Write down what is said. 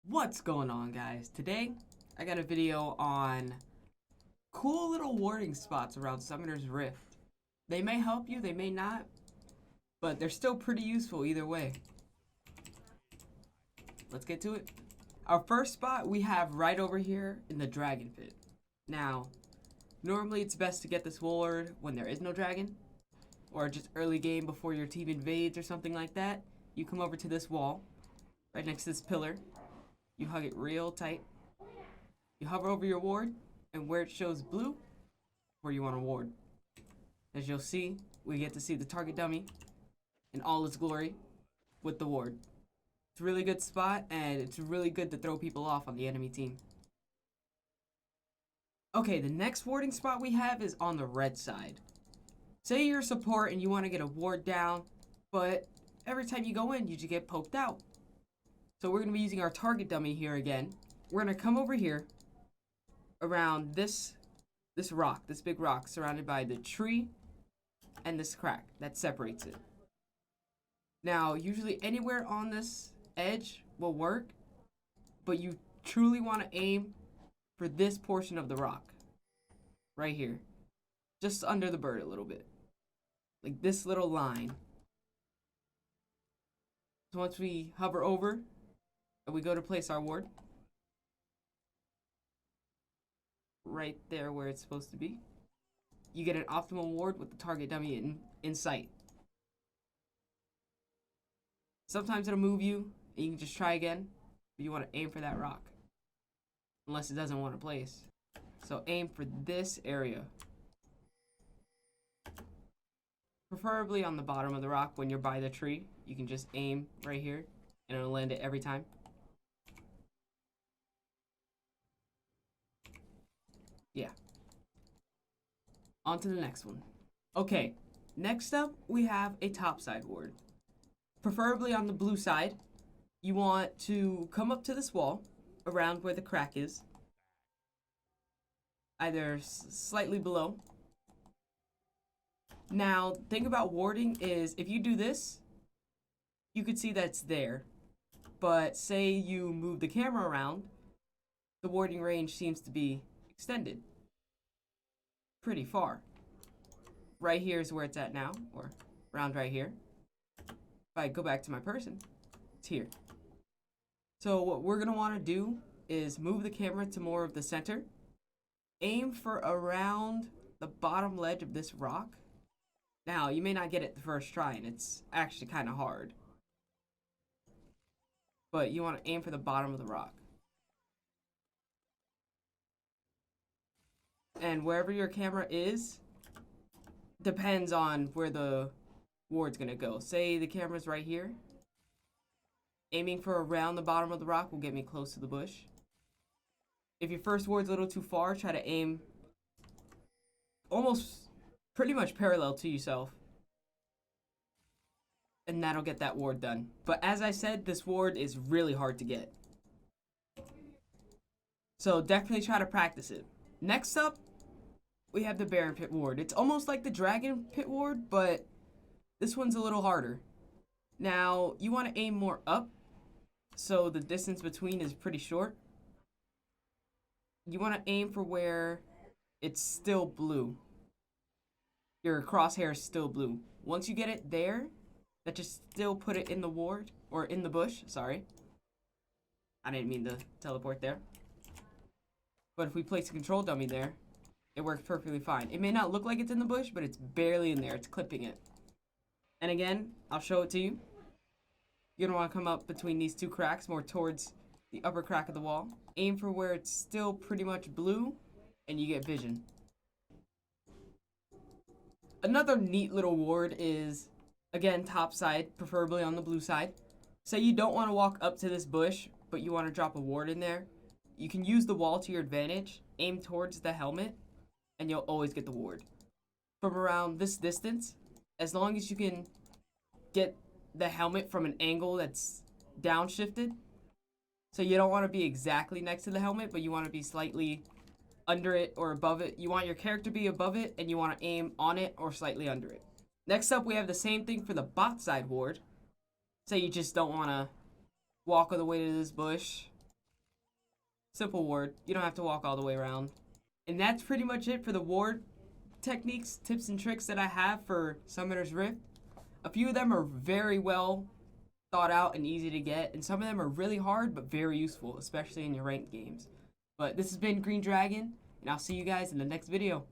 What's going on, guys? Today I got a video on cool little warding spots around Summoner's Rift. They may help you, they may not, but they're still pretty useful either way. Let's get to it. Our first spot we have right over here in the Dragon Pit. Now, normally it's best to get this ward when there is no dragon, or just early game before your team invades or something like that. You come over to this wall, right next to this pillar. You hug it real tight. You hover over your ward, and where it shows blue, where you want to ward. As you'll see, we get to see the target dummy in all its glory with the ward. It's a really good spot, and it's really good to throw people off on the enemy team. Okay, the next warding spot we have is on the red side. Say you're a support and you want to get a ward down, but every time you go in, you just get poked out. So we're going to be using our target dummy here again. We're going to come over here around this rock, this big rock surrounded by the tree and this crack that separates it. Now, usually anywhere on this edge will work, but you truly want to aim for this portion of the rock right here, just under the bird a little bit, like this little line. So once we hover over, we go to place our ward right there where it's supposed to be. You get an optimal ward with the target dummy in sight. Sometimes it'll move you and you can just try again, but you want to aim for that rock unless it doesn't want to place. So aim for this area, preferably on the bottom of the rock. When you're by the tree, you can just aim right here and it'll land it every time. Yeah. On to the next one. Okay, next up we have a topside ward. Preferably on the blue side. You want to come up to this wall around where the crack is, either slightly below. Now, the thing about warding is if you do this, you could see that it's there. But say you move the camera around, the warding range seems to be extended pretty far. Right here is where it's at now, or around right here. If I go back to my person, it's here. So what we're gonna want to do is move the camera to more of the center. Aim for around the bottom ledge of this rock. Now, you may not get it the first try, and it's actually kind of hard. But you want to aim for the bottom of the rock. And wherever your camera is, depends on where the ward's gonna go. Say the camera's right here. Aiming for around the bottom of the rock will get me close to the bush. If your first ward's a little too far, try to aim almost pretty much parallel to yourself. And that'll get that ward done. But as I said, this ward is really hard to get. So definitely try to practice it. Next up, we have the Baron Pit ward. It's almost like the Dragon Pit ward, but this one's a little harder. Now, you want to aim more up, so the distance between is pretty short. You want to aim for where it's still blue. Your crosshair is still blue. Once you get it there, that just still put it in the ward, or in the bush, sorry. I didn't mean to teleport there. But if we place a control dummy there, it works perfectly fine. It may not look like it's in the bush, but it's barely in there. It's clipping it. And again, I'll show it to you. You're gonna want to come up between these two cracks, more towards the upper crack of the wall. Aim for where it's still pretty much blue, and you get vision. Another neat little ward is, again, top side, preferably on the blue side. Say you don't want to walk up to this bush, but you want to drop a ward in there. You can use the wall to your advantage, aim towards the helmet, and you'll always get the ward. From around this distance, as long as you can get the helmet from an angle that's downshifted. So you don't want to be exactly next to the helmet, but you want to be slightly under it or above it. You want your character to be above it, and you want to aim on it or slightly under it. Next up, we have the same thing for the bot side ward. Say you just don't want to walk all the way to this bush, Simple ward. You don't have to walk all the way around. And that's pretty much it for the ward techniques, tips, and tricks that I have for Summoner's Rift. A few of them are very well thought out and easy to get, and some of them are really hard but very useful, especially in your ranked games. But this has been Green Dragon, and I'll see you guys in the next video.